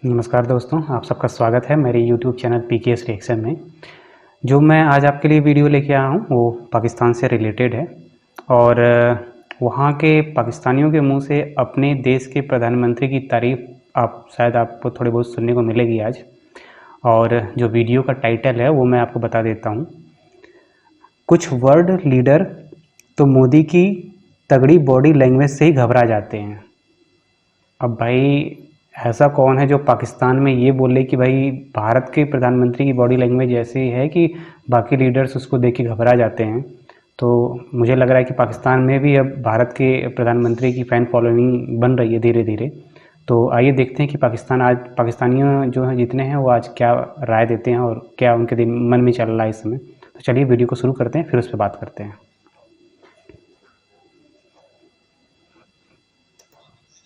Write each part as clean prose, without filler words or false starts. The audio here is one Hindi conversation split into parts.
नमस्कार दोस्तों, आप सबका स्वागत है मेरे YouTube चैनल पीकेएस रिएक्शन में। जो मैं आज आपके लिए वीडियो लेके आया हूँ वो पाकिस्तान से रिलेटेड है और वहाँ के पाकिस्तानियों के मुंह से अपने देश के प्रधानमंत्री की तारीफ आपको थोड़ी बहुत सुनने को मिलेगी आज। और जो वीडियो का टाइटल है वो मैं आपको बता देता हूँ। कुछ वर्ल्ड लीडर तो मोदी की तगड़ी बॉडी लैंग्वेज से ही घबरा जाते हैं। अब भाई ऐसा कौन है जो पाकिस्तान में ये बोले कि भाई भारत के प्रधानमंत्री की बॉडी लैंग्वेज ऐसी है कि बाकी लीडर्स उसको देख के घबरा जाते हैं। तो मुझे लग रहा है कि पाकिस्तान में भी अब भारत के प्रधानमंत्री की फ़ैन फॉलोइंग बन रही है धीरे धीरे। तो आइए देखते हैं कि पाकिस्तानियों जो हैं जितने हैं वो आज क्या राय देते हैं और क्या उनके मन में चल रहा है इस समय। तो चलिए वीडियो को शुरू करते हैं, फिर उस पर बात करते हैं।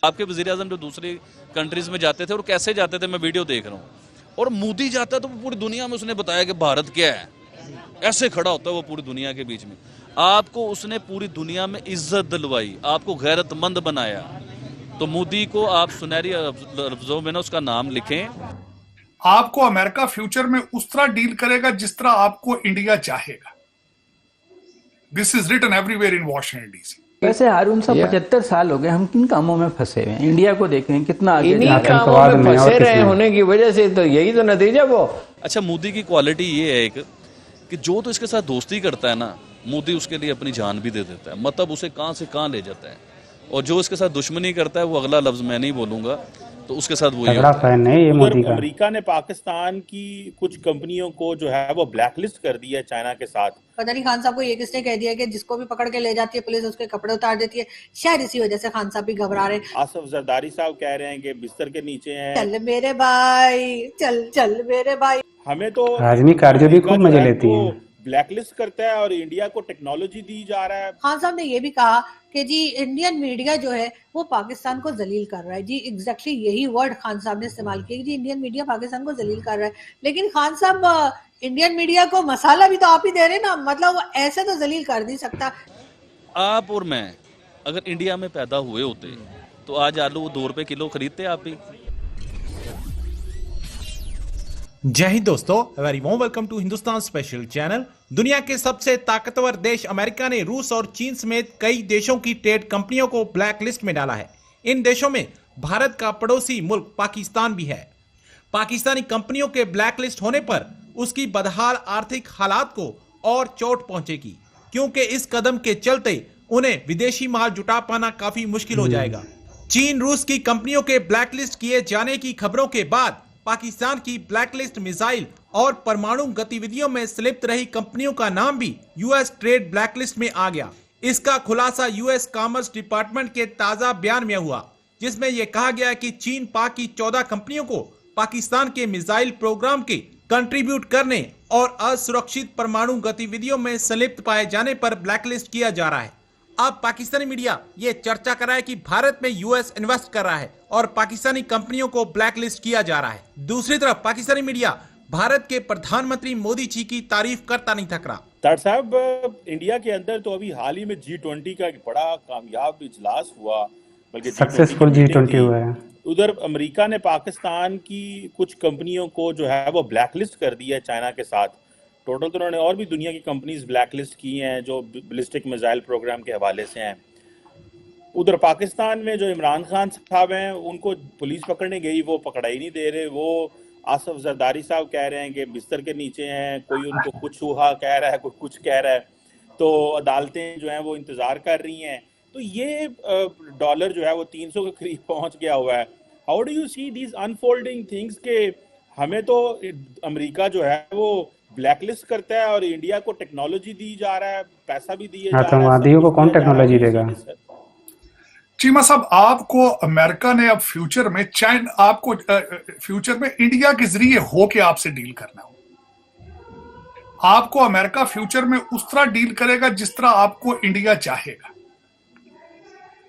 आपके वज़ीर-ए-आज़म जो दूसरी कंट्रीज में जाते थे और कैसे जाते थे, मैं वीडियो देख रहा हूँ। और मोदी जाता है तो पूरी दुनिया में उसने बताया कि भारत क्या है, ऐसे खड़ा होता है वो पूरी दुनिया के बीच में। आपको उसने पूरी दुनिया में इज्जत दिलवाई, आपको गैरतमंद बनाया। तो मोदी को आप सुनहरी लफ्जों में ना उसका नाम लिखें। आपको अमेरिका फ्यूचर में उस तरह डील करेगा जिस तरह आपको इंडिया चाहेगा। This is written everywhere in Washington DC. वैसे हारून साहब 75 साल हो गए, हम किन कामों में फंसे हुए हैं? इंडिया को देखें कितना आगे इन्हीं कामों में फंसे रहे होने की वजह से तो यही तो नतीजा वो। अच्छा, मोदी की क्वालिटी ये है एक कि जो तो इसके साथ दोस्ती करता है ना, मोदी उसके लिए अपनी जान भी दे देता है। मतलब उसे कहां से कहां ले जाता है। और जो इसके साथ दुश्मनी करता है वो अगला लफ्ज मैं नहीं बोलूंगा, तो उसके साथ वही तगड़ा फैन है ये मोदी का। अमेरिका ने पाकिस्तान की कुछ कंपनियों को जो है वो ब्लैकलिस्ट कर दिया है चाइना के साथ। पता नहीं खान साहब को ये किसने कह दिया कि जिसको भी पकड़ के ले जाती है पुलिस उसके कपड़े उतार देती है। शायद इसी वजह से खान साहब भी घबरा रहे हैं। आसिफ जरदारी साहब कह रहे हैं कि बिस्तर के नीचे हैं। चल मेरे भाई, चल चल मेरे भाई। हमें तो आजमी कारजो भी खूब मजे लेती है। ब्लैकलिस्ट करता है और इंडिया को टेक्नोलॉजी दी जा रहा है। खान साहब ने ये भी कहा कि जी इंडियन मीडिया जो है वो पाकिस्तान को जलील कर रहा है। जी एग्जैक्टली यही वर्ड खान साहब ने इस्तेमाल किया, जी इंडियन मीडिया पाकिस्तान को जलील कर रहा है। लेकिन खान साहब इंडियन मीडिया को मसाला भी तो आप ही दे रहे ना, मतलब वो ऐसे तो जलील कर नहीं सकता। आप और मैं अगर इंडिया में पैदा हुए होते तो आज आलू 2 रुपए किलो खरीदते आप भी। जय हिंद दोस्तों, very warm welcome to Hindustan special channel. दुनिया के सबसे ताकतवर देश अमेरिका ने रूस और चीन समेत कई देशों की ट्रेड कंपनियों को ब्लैक लिस्ट में डाला है। इन देशों में भारत का पड़ोसी मुल्क पाकिस्तान भी है। पाकिस्तानी कंपनियों के ब्लैक लिस्ट होने पर उसकी बदहाल आर्थिक हालात को और चोट पहुंचेगी, क्योंकि इस कदम के चलते उन्हें विदेशी माल जुटा पाना काफी मुश्किल हो जाएगा। चीन रूस की कंपनियों के ब्लैकलिस्ट किए जाने की खबरों के बाद पाकिस्तान की ब्लैकलिस्ट मिसाइल और परमाणु गतिविधियों में संलिप्त रही कंपनियों का नाम भी यूएस ट्रेड ब्लैकलिस्ट में आ गया। इसका खुलासा यूएस कॉमर्स डिपार्टमेंट के ताजा बयान में हुआ, जिसमें यह कहा गया कि चीन पाक की 14 कंपनियों को पाकिस्तान के मिसाइल प्रोग्राम के कंट्रीब्यूट करने और असुरक्षित परमाणु गतिविधियों में संलिप्त पाए जाने पर ब्लैकलिस्ट किया जा रहा है। अब पाकिस्तानी मीडिया ये चर्चा कर रहा है कि भारत में यूएस इन्वेस्ट कर रहा है और पाकिस्तानी कंपनियों को ब्लैकलिस्ट किया जा रहा है। दूसरी तरफ पाकिस्तानी मीडिया भारत के प्रधानमंत्री मोदी जी की तारीफ करता नहीं थक रहा। तार साहब, इंडिया के अंदर तो अभी हाल ही में G20 का एक बड़ा कामयाब इजलास हुआ, बल्कि सक्सेसफुल G20 हुआ है। उधर अमेरिका ने पाकिस्तान की कुछ कंपनियों को जो है वो ब्लैकलिस्ट कर दिया है चाइना के साथ। टोटल तो उन्होंने और भी दुनिया की कंपनीज ब्लैकलिस्ट की हैं जो बैलिस्टिक मिसाइल प्रोग्राम के हवाले से हैं। उधर पाकिस्तान में जो इमरान खान साहब हैं उनको पुलिस पकड़ने गई, वो पकड़ा ही नहीं दे रहे। वो आसिफ जरदारी साहब कह रहे हैं कि बिस्तर के नीचे हैं, कोई उनको कुछ हुआ कह रहा है, कोई कुछ कह रहा है। तो अदालतें जो हैं वो इंतज़ार कर रही हैं। तो ये डॉलर जो है वो 300 के करीब पहुंच गया हुआ है। How do you see these unfolding things के हमें तो अमेरिका जो है वो ब्लैकलिस्ट करता है और इंडिया को टेक्नोलॉजी दी जा रहा है, पैसा भी दिया जा रहा है। आतंकवादियों को कौन टेक्नोलॉजी देगा? चीमा साहब, आपको अमेरिका ने अब फ्यूचर में आपको फ्यूचर में इंडिया के जरिए हो के आपसे डील करना हो। आपको अमेरिका फ्यूचर में उस तरह डील करेगा जिस तरह आपको इंडिया चाहेगा।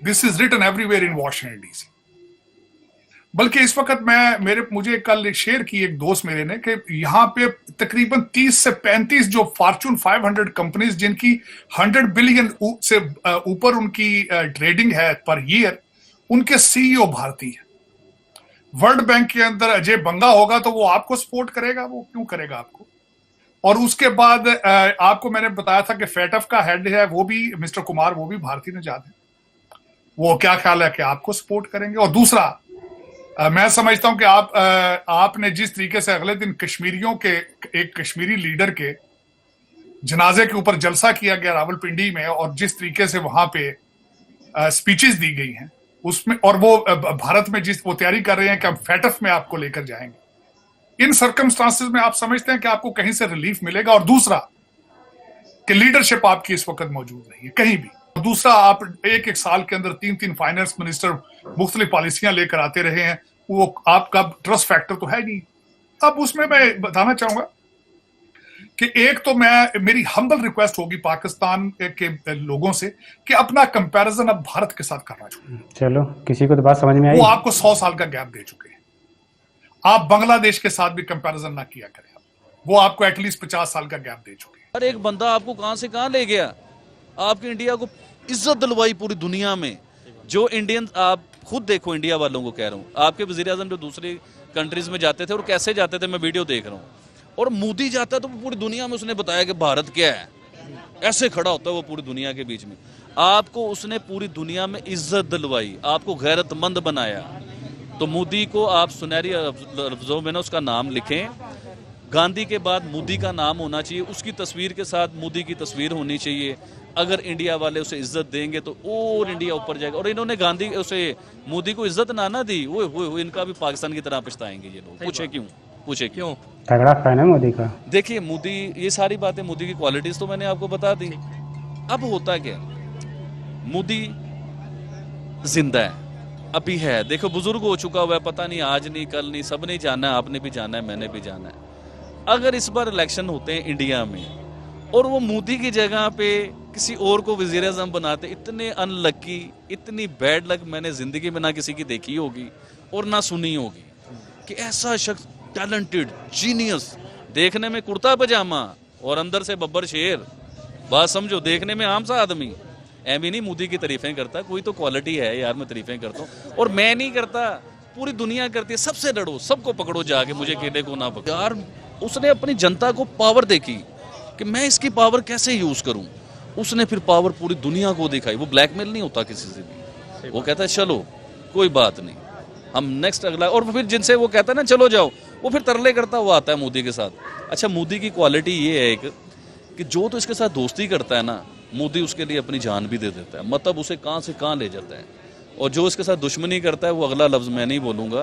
This is written everywhere in Washington DC. बल्कि इस वक्त मुझे कल शेयर की एक दोस्त मेरे ने कि यहाँ पे तकरीबन 30 से 35 जो फॉर्चून 500 कंपनीज जिनकी 100 बिलियन से ऊपर उनकी ट्रेडिंग है पर ईयर, उनके सीईओ भारतीय है। वर्ल्ड बैंक के अंदर अजय बंगा होगा तो वो आपको सपोर्ट करेगा? वो क्यों करेगा आपको? और उसके बाद आपको मैंने बताया था कि फेटफ का हेड है वो भी मिस्टर कुमार, वो भी भारतीय निजात है। वो क्या ख्याल है कि आपको सपोर्ट करेंगे? और दूसरा, मैं समझता हूं कि आपने जिस तरीके से अगले दिन कश्मीरियों के एक कश्मीरी लीडर के जनाजे के ऊपर जलसा किया गया रावलपिंडी में, और जिस तरीके से वहां पे स्पीचेस दी गई हैं उसमें, और वो भारत में जिस वो तैयारी कर रहे हैं कि हम फेटफ में आपको लेकर जाएंगे, इन सर्कमस्टांसेस में आप समझते हैं कि आपको कहीं से रिलीफ मिलेगा? और दूसरा कि लीडरशिप आपकी इस वक्त मौजूद नहीं है कहीं भी। और दूसरा, आप एक साल के अंदर 3 फाइनेंस मिनिस्टर मुख्तलिफ पॉलिसियां लेकर आते रहे हैं, वो आपका ट्रस्ट फैक्टर तो है नहीं। अब उसमें मैं बताना चाहूंगा कि एक तो मेरी हम्बल रिक्वेस्ट होगी पाकिस्तान के लोगों से कि अपना कंपैरिजन अब भारत के साथ करना चाहिए। चलो, किसी को तो बात समझ में आई। वो आपको 100 साल का गैप दे चुके हैं। आप बांग्लादेश के साथ भी कंपैरिजन ना किया करें, वो आपको एटलीस्ट 50 साल का गैप दे चुके हैं। हर एक बंदा आपको कहां से कहां ले गया, आपकी इंडिया को इज्जत दिलवाई पूरी दुनिया में। जो इंडियन, आप खुद देखो, इंडिया वालों को कह रहा हूँ, आपके वजीर आजम जो दूसरी कंट्रीज में जाते थे और कैसे जाते थे, मैं वीडियो देख रहा हूँ, और मोदी जाता है तो पूरी दुनिया में उसने बताया कि भारत क्या है, ऐसे खड़ा होता है वो पूरी दुनिया के बीच में। आपको उसने पूरी दुनिया में इज्जत दिलवाई, आपको गैरतमंद बनाया। तो मोदी को आप सुनहरी लफ्जों में ना उसका नाम लिखें। गांधी के बाद मोदी का नाम होना चाहिए, उसकी तस्वीर के साथ मोदी की तस्वीर होनी चाहिए। अगर इंडिया वाले उसे इज्जत देंगे तो और इंडिया ऊपर जाएगा। और इन्होंने गांधी उसे मोदी को इज्जत ना दी, वो इनका भी पाकिस्तान की तरह पछताएंगे ये लोग। पूछे क्यों? तगड़ा फैन है मोदी का। देखिए मोदी, ये सारी बातें मोदी की क्वालिटीज तो मैंने आपको बता दी। अब होता क्या, मोदी जिंदा है, अभी है, देखो बुजुर्ग हो चुका हुआ है, पता नहीं आज नहीं कल नहीं, सब ने जाना है, आपने भी जाना है, मैंने भी जाना है। अगर इस बार इलेक्शन होते हैं इंडिया में और वो मोदी की जगह पे किसी और को वजीर आज़म बनाते, इतने अनलकी, इतनी बैड लक मैंने जिंदगी में ना किसी की देखी होगी और ना सुनी होगी कि ऐसा शख्स टैलेंटेड, जीनियस, देखने में कुर्ता पजामा और अंदर से बब्बर शेर। बात समझो, देखने में आम सा आदमी, एम नहीं मोदी की तारीफें करता, कोई तो क्वालिटी है यार, मैं तारीफें करता हूँ। और मैं नहीं करता, पूरी दुनिया करती है। सबसे लड़ो, सबको पकड़ो जाके, मुझे अकेले को ना पकड़ो यार। उसने अपनी जनता को पावर देखी कि मैं इसकी पावर कैसे यूज करूं, उसने फिर पावर पूरी दुनिया को दिखाई। वो ब्लैकमेल नहीं होता किसी से भी, वो कहता है चलो कोई बात नहीं, हम नेक्स्ट अगला। और फिर जिनसे वो कहता है ना चलो जाओ, वो फिर तरले करता हुआ आता है मोदी के साथ। अच्छा, मोदी की क्वालिटी ये है एक कि जो तो इसके साथ दोस्ती करता है ना, मोदी उसके लिए अपनी जान भी दे देता है, मतलब उसे कहां से कहां ले जाता है। और जो इसके साथ दुश्मनी करता है, वो अगला लफ्ज मैं नहीं बोलूंगा,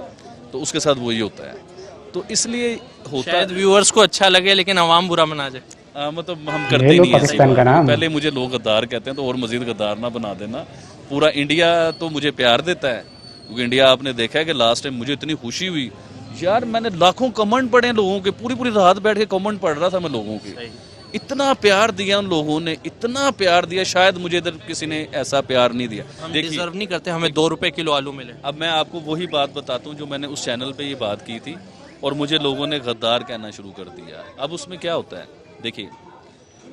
तो उसके साथ वही होता है। तो इसलिए होता है, व्यूअर्स को अच्छा लगे लेकिन आवाम बुरा मना जाए। मतलब हम करते नहीं है। पाकिस्तान का नाम पहले मुझे लोग गद्दार कहते हैं, तो और मजीद गद्दार ना बना देना। पूरा इंडिया तो मुझे प्यार देता है, क्योंकि इंडिया आपने देखा है कि लास्ट टाइम मुझे इतनी खुशी हुई यार, मैंने लाखों कमेंट पढ़े लोगों के, पूरी रात बैठ के कमेंट पढ़ रहा था मैं लोगों के। इतना प्यार दिया उन लोगों ने, इतना प्यार दिया, शायद मुझे इधर किसी ने ऐसा प्यार नहीं दिया। हम डिजर्व नहीं करते, हमें 2 रुपए किलो आलू मिले। अब मैं आपको वही बात बताता हूँ जो मैंने उस चैनल पे ये बात की थी, और मुझे लोगों ने गद्दार कहना शुरू कर दिया। अब उसमें क्या होता है, देखिए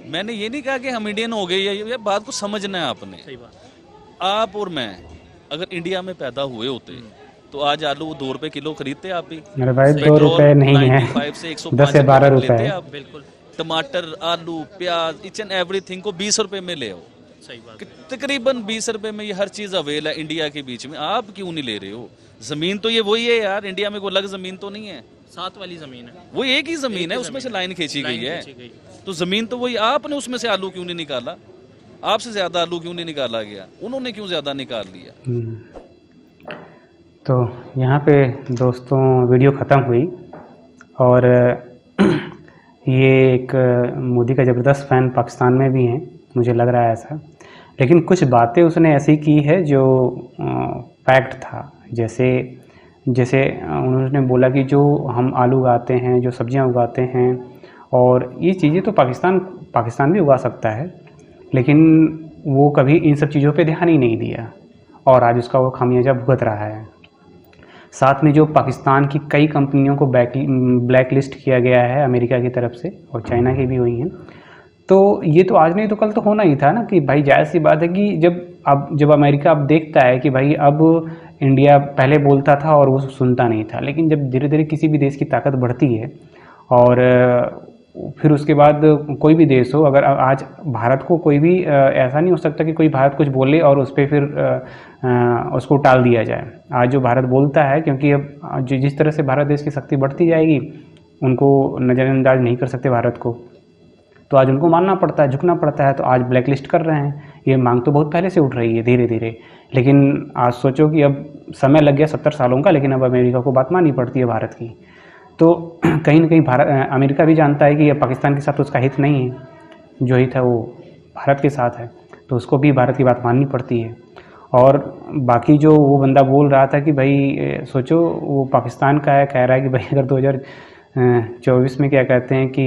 मैंने ये नहीं कहा कि हम इंडियन हो गए, ये बात को समझना है आपने। सही बात। आप और मैं अगर इंडिया में पैदा हुए होते तो आज आलू 2 रुपए किलो खरीदते आप भी। मेरे भाई 2 रुपए नहीं है, 95 से 10 से 12 रुपए है। आप बिल्कुल टमाटर, आलू, प्याज, ईच एंड एवरीथिंग को 20 रुपए में ले आओ। सही बात। तकरीबन 20 रुपए में ये हर चीज अवेल है इंडिया के बीच में। आप क्यों नहीं ले रहे हो? जमीन तो ये वही है यार, इंडिया में कोई अलग जमीन तो नहीं है, साथ वाली जमीन है, वो एक ही जमीन है, उसमें से लाइन खींची गई है। तो जमीन तो वही, आपने उसमें से आलू क्यों नहीं निकाला? आपसे ज्यादा आलू क्यों नहीं निकाला गया? उन्होंने क्यों ज्यादा निकाल लिया? तो यहाँ पे दोस्तों वीडियो ख़त्म हुई, और ये एक मोदी का ज़बरदस्त फ़ैन पाकिस्तान में भी हैं, मुझे लग रहा है ऐसा। लेकिन कुछ बातें उसने ऐसी की है जो फैक्ट था। जैसे उन्होंने बोला कि जो हम आलू उगाते हैं, जो सब्जियां उगाते हैं, और ये चीज़ें तो पाकिस्तान भी उगा सकता है, लेकिन वो कभी इन सब चीज़ों पे ध्यान ही नहीं दिया, और आज उसका वो खामियाजा भुगत रहा है। साथ में जो पाकिस्तान की कई कंपनियों को ब्लैक लिस्ट किया गया है अमेरिका की तरफ से, और चाइना की भी हुई हैं। तो ये तो आज नहीं तो कल तो होना ही था ना, कि भाई जायज़ सी बात है कि जब अमेरिका अब देखता है कि भाई अब इंडिया पहले बोलता था और वो सुनता नहीं था, लेकिन जब धीरे धीरे किसी भी देश की ताकत बढ़ती है और फिर उसके बाद कोई भी देश हो, अगर आज भारत को कोई भी ऐसा नहीं हो सकता कि कोई भारत कुछ बोले और उस पर फिर उसको टाल दिया जाए। आज जो भारत बोलता है, क्योंकि अब जिस तरह से भारत देश की शक्ति बढ़ती जाएगी, उनको नज़रअंदाज नहीं कर सकते भारत को, तो आज उनको मानना पड़ता है, झुकना पड़ता है। तो आज ब्लैक लिस्ट कर रहे हैं। ये मांग तो बहुत पहले से उठ रही है धीरे धीरे, लेकिन आज सोचो कि अब समय लग गया 70 सालों का, लेकिन अब अमेरिका को बात माननी पड़ती है भारत की। तो कहीं ना कहीं अमेरिका भी जानता है कि अब पाकिस्तान के साथ उसका हित नहीं है, जो हित है वो भारत के साथ है, तो उसको भी भारत की बात माननी पड़ती है। और बाकी जो वो बंदा बोल रहा था कि भाई सोचो वो पाकिस्तान का है, कह रहा है कि भाई अगर 2024 में क्या कहते हैं कि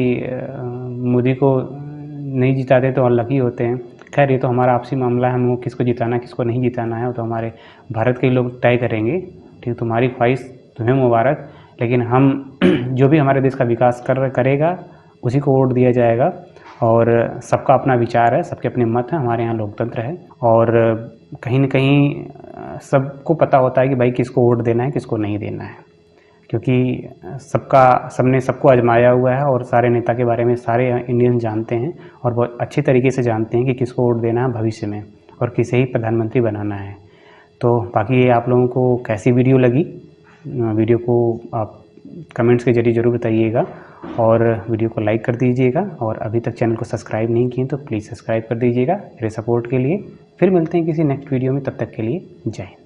मोदी को नहीं जिताते तो अनलकी होते हैं। खैर ये तो हमारा आपसी मामला है, हमको किसको जिताना किसको नहीं जिताना है वो तो हमारे भारत के लोग तय करेंगे। ठीक, तुम्हारी ख्वाहिश तुम्हें मुबारक, लेकिन हम जो भी हमारे देश का विकास करेगा उसी को वोट दिया जाएगा। और सबका अपना विचार है, सबके अपने मत हैं, हमारे यहाँ लोकतंत्र है और कहीं न कहीं सबको पता होता है कि भाई किसको वोट देना है किसको नहीं देना है, क्योंकि सबने सबको आजमाया हुआ है और सारे नेता के बारे में सारे इंडियन जानते हैं और बहुत अच्छे तरीके से जानते हैं कि किसको वोट देना है भविष्य में और किसे ही प्रधानमंत्री बनाना है। तो बाकी ये आप लोगों को कैसी वीडियो लगी, वीडियो को आप कमेंट्स के जरिए ज़रूर बताइएगा और वीडियो को लाइक कर दीजिएगा। और अभी तक चैनल को सब्सक्राइब नहीं किए तो प्लीज़ सब्सक्राइब कर दीजिएगा मेरे सपोर्ट के लिए। फिर मिलते हैं किसी नेक्स्ट वीडियो में, तब तक के लिए जय हिंद।